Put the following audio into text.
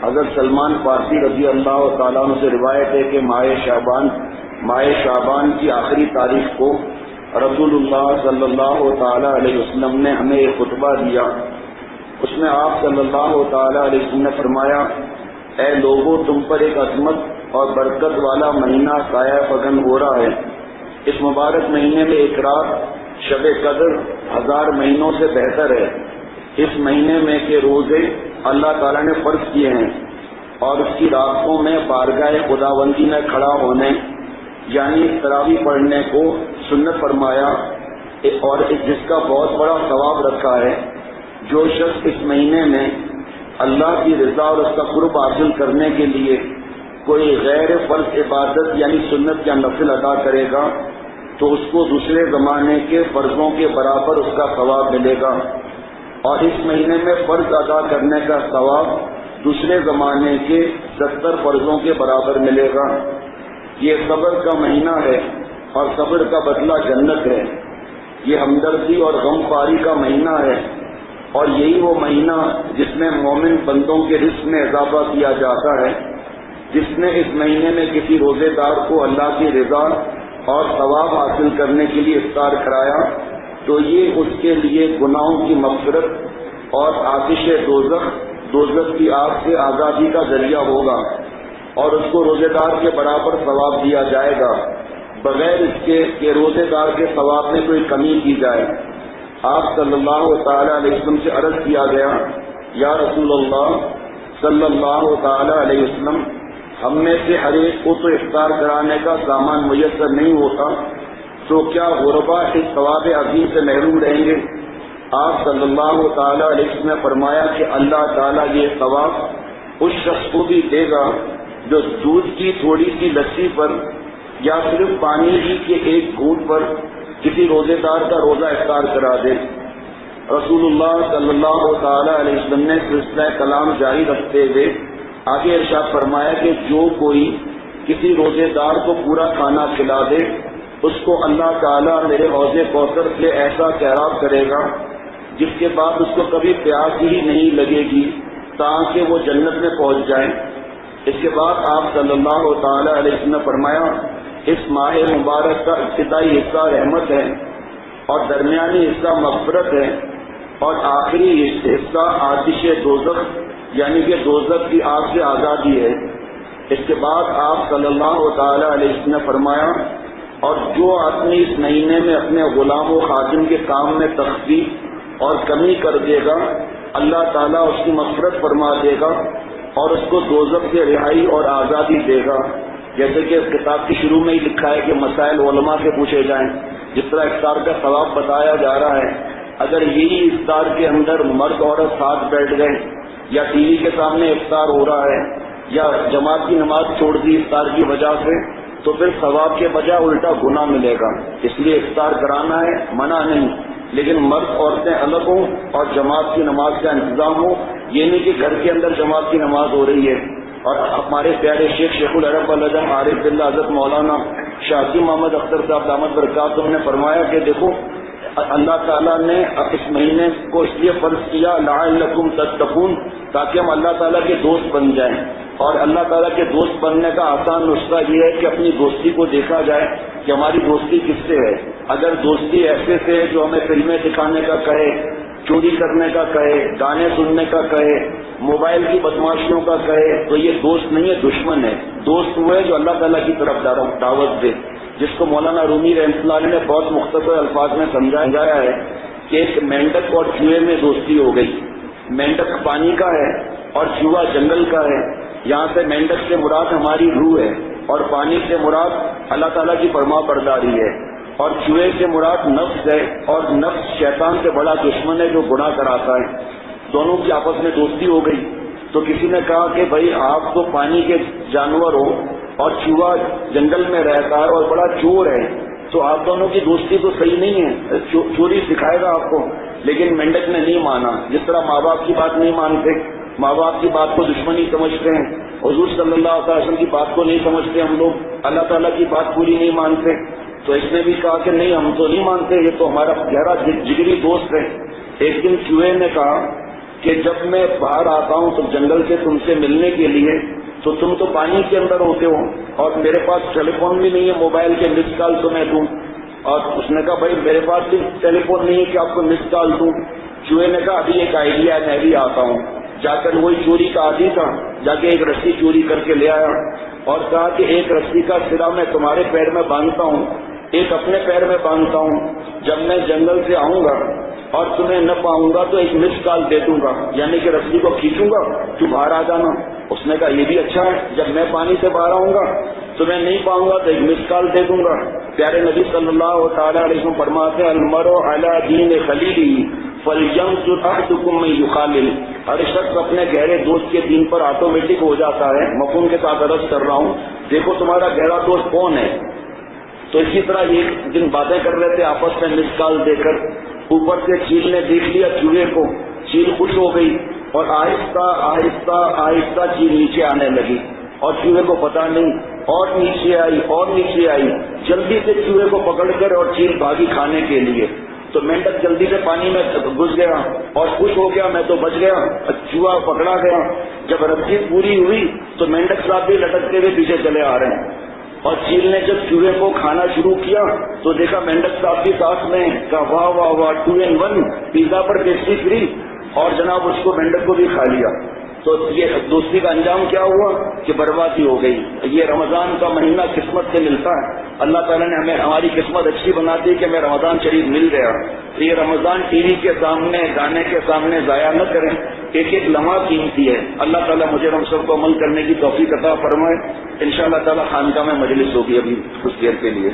حضرت سلمان فارسی رضی اللہ تعالیٰ عنہ سے روایت ہے کہ ماہ شعبان کی آخری تاریخ کو رسول اللہ صلی اللہ تعالیٰ علیہ وسلم نے ہمیں ایک خطبہ دیا. اس میں آپ صلی اللہ تعالیٰ علیہ وسلم نے فرمایا، اے لوگوں، تم پر ایک عظمت اور برکت والا مہینہ سایہ فگن ہو رہا ہے. اس مبارک مہینے میں ایک رات شب قدر 1000 مہینوں سے بہتر ہے. اس مہینے میں کے روزے اللہ تعالیٰ نے فرض کیے ہیں اور اس کی راتوں میں بارگاہ خداوندی میں کھڑا ہونے یعنی تراویح پڑھنے کو سنت فرمایا، اور جس کا بہت بڑا ثواب رکھا ہے. جو شخص اس مہینے میں اللہ کی رضا اور اس کا قرب حاصل کرنے کے لیے کوئی غیر فرض عبادت یعنی سنت یا نفل ادا کرے گا تو اس کو دوسرے زمانے کے فرضوں کے برابر اس کا ثواب ملے گا، اور اس مہینے میں فرض ادا کرنے کا ثواب دوسرے زمانے کے 70 فرضوں کے برابر ملے گا. یہ صبر کا مہینہ ہے اور صبر کا بدلہ جنت ہے. یہ ہمدردی اور غم خواری کا مہینہ ہے، اور یہی وہ مہینہ جس میں مومن بندوں کے رزق میں اضافہ کیا جاتا ہے. جس نے اس مہینے میں کسی روزے دار کو اللہ کی رضا اور ثواب حاصل کرنے کے لیے افطار کرایا تو یہ اس کے لیے گناہوں کی مغفرت اور آتش دوزخ کی آگ سے آزادی کا ذریعہ ہوگا، اور اس کو روزے دار کے برابر ثواب دیا جائے گا بغیر اس کے کہ روزے دار کے ثواب میں کوئی کمی کی جائے. آپ صلی اللہ تعالی علیہ وسلم سے عرض کیا گیا، یا رسول اللہ صلی اللہ تعالی علیہ وسلم، ہم میں سے ہر ایک کو تو افطار کرانے کا سامان میسر نہیں ہوتا، تو کیا غربا اس ثواب عظیم سے محروم رہیں گے؟ آپ صلی اللہ تعالی علیہ وسلم نے فرمایا کہ اللہ تعالیٰ یہ ثواب اس شخص کو بھی دے گا جو دودھ کی تھوڑی سی لسی پر یا صرف پانی ہی کے ایک گھونٹ پر کسی روزے دار کا روزہ افطار کرا دے. رسول اللہ صلی اللہ تعالی علیہ وسلم نے سلسلہ کلام جاری رکھتے ہوئے آگے ارشاد فرمایا کہ جو کوئی کسی روزے دار کو پورا کھانا کھلا دے اس کو اللہ تعالیٰ میرے حوض کوثر سے ایسا سیراب کرے گا جس کے بعد اس کو کبھی پیاس ہی نہیں لگے گی تاکہ وہ جنت میں پہنچ جائے. اس کے بعد آپ صلی اللہ تعالی علیہ وسلم نے فرمایا، اس ماہ مبارک کا ابتدائی حصہ رحمت ہے اور درمیانی حصہ مغفرت ہے اور آخری حصہ آتش دوزخ یعنی کہ دوزخ کی آگ سے آزادی ہے. اس کے بعد آپ صلی اللہ تعالی علیہ وسلم نے فرمایا، اور جو آدمی اس مہینے میں اپنے غلام و خادم کے کام میں تخفیف اور کمی کر دے گا اللہ تعالیٰ اس کی مغفرت فرما دے گا اور اس کو دوزخ سے رہائی اور آزادی دے گا. جیسے کہ اس کتاب کے شروع میں ہی لکھا ہے کہ مسائل علماء سے پوچھے جائیں. جس طرح افطار کا ثواب بتایا جا رہا ہے، اگر یہی افطار کے اندر مرد عورت ساتھ بیٹھ گئے یا ٹی وی کے سامنے افطار ہو رہا ہے یا جماعت کی نماز چھوڑ دی افطار کی وجہ سے، تو پھر ثواب کے بجائے الٹا گناہ ملے گا. اس لیے افطار کرانا ہے، منع نہیں، لیکن مرد عورتیں الگ ہوں اور جماعت کی نماز کا انتظام ہو. یہ نہیں کہ گھر کے اندر جماعت کی نماز ہو رہی ہے. اور ہمارے پیارے شیخ العرب العظم عارف باللہ حضرت مولانا شاہی محمد اختر صاحب دامت برکاتہم نے فرمایا کہ دیکھو اللہ تعالیٰ نے اس مہینے کو اس لیے فرض کیا لعلکم تتقون تاکہ ہم اللہ تعالیٰ کے دوست بن جائیں. اور اللہ تعالیٰ کے دوست بننے کا آسان نسخہ یہ ہے کہ اپنی دوستی کو دیکھا جائے کہ ہماری دوستی کس سے ہے. اگر دوستی ایسے سے ہے جو ہمیں فلمیں دکھانے کا کہے، چوری کرنے کا کہے، گانے سننے کا کہے، موبائل کی بدماشیوں کا کہے، تو یہ دوست نہیں ہے، دشمن ہے. دوست وہ ہے جو اللہ تعالیٰ کی طرف دعوت دے، جس کو مولانا رومی رحمۃ اللہ علیہ نے بہت مختصر الفاظ میں سمجھایا ہے کہ ایک مینڈک اور چوہے میں دوستی ہو گئی. مینڈک پانی کا ہے اور چوہا جنگل کا ہے. یہاں سے مینڈک سے مراد ہماری روح ہے اور پانی سے مراد اللہ تعالیٰ کی فرما برداری ہے، اور چوہے سے مراد نفس ہے، اور نفس شیطان سے بڑا دشمن ہے جو گناہ کراتا ہے. دونوں کی آپس میں دوستی ہو گئی. تو کسی نے کہا کہ بھائی آپ تو پانی کے جانور ہو اور چوہا جنگل میں رہتا ہے اور بڑا چور ہے، تو آپ دونوں کی دوستی تو صحیح نہیں ہے، چوری سکھائے گا آپ کو. لیکن مینڈک نے نہیں مانا. جس طرح ماں باپ کی بات نہیں مانتے، ماں باپ کی بات کو دشمنی سمجھتے ہیں، حضور صلی اللہ علیہ وسلم کی بات کو نہیں سمجھتے ہم لوگ، اللہ تعالیٰ کی بات پوری نہیں مانتے. تو اس نے بھی کہا کہ نہیں، ہم تو نہیں مانتے، یہ تو ہمارا گہرا جگری دوست ہے. ایک دن چوہے نے کہا کہ جب میں باہر آتا ہوں تو جنگل سے تم سے ملنے کے لیے تو تم تو پانی کے اندر ہوتے ہو اور میرے پاس ٹیلی فون بھی نہیں ہے موبائل کے مس کال تمہیں دوں. اور اس نے کہا بھائی میرے پاس بھی ٹیلی فون نہیں ہے کہ آپ کو مس کال دوں. چوہے نے کہا ابھی ایک آئیڈیا ہے میں بھی آتا ہوں. جا کر وہی چوری کا عادی تھا, جا کے ایک رسی چوری کر کے لے آیا اور کہا کہ ایک رسی کا سرا میں تمہارے پیر میں باندھتا ہوں, ایک اپنے پیر میں باندھتا ہوں. جب میں جنگل سے آؤں گا اور تمہیں نہ پاؤں گا تو ایک مس کال دے دوں گا, یعنی کہ رسی کو کھینچوں گا تو باہر آ جانا. اس نے کہا یہ بھی اچھا ہے, جب میں پانی سے باہر آؤں گا تو میں نہیں پاؤں گا تو ایک مس کال دے دوں گا. پیارے نبی صلی اللہ تعالیٰ علیہ وسلم فرماتے ہیں المرء علی دین خلیلہ فلینظر احدکم من یخالل. ہر شخص اپنے گہرے دوست کے دین پر آٹومیٹک ہو جاتا ہے. مفہوم کے ساتھ عرض کر رہا ہوں, دیکھو تمہارا گہرا دوست کون ہے. تو اسی طرح یہ دن باتیں کر رہے تھے آپس میں مس کال دے کر. اوپر سے چیل نے دیکھ لیا چوہے کو, چیل خوش ہو گئی اور آہستہ آہستہ آہستہ چیل نیچے آنے لگی اور چوہے کو پتا نہیں, اور نیچے آئی اور نیچے آئی. جلدی سے چوہے کو پکڑ کر اور چیل بھاگی کھانے کے لیے. تو مینڈک جلدی سے پانی میں گھس گیا اور خوش ہو گیا میں تو بچ گیا. چوہا پکڑا گیا. جب رسی پوری ہوئی تو مینڈک صاحب بھی لٹکتے ہوئے پیچھے چلے آ رہے ہیں اور چیل نے جب چوہے کو کھانا شروع کیا تو دیکھا مینڈک صاحب بھی ساتھ میں, کہا واہ واہ واہ 2 in 1 pizza per pastry free, اور جناب اس کو مینڈک کو بھی کھا لیا. تو یہ دوستی کا انجام کیا ہوا کہ بربادی ہو گئی. یہ رمضان کا مہینہ قسمت سے ملتا ہے. اللہ تعالیٰ نے ہمیں ہماری قسمت اچھی بنا دی کہ ہمیں رمضان شریف مل گیا. تو یہ رمضان ٹی وی کے سامنے گانے کے سامنے ضائع نہ کریں, ایک ایک لمحہ قیمتی ہے. اللہ تعالیٰ مجھے ہم سب کو عمل کرنے کی توفیق عطا فرمائے. انشاءاللہ تعالیٰ خانقاہ میں مجلس ہوگی ابھی کچھ دیر کے لیے.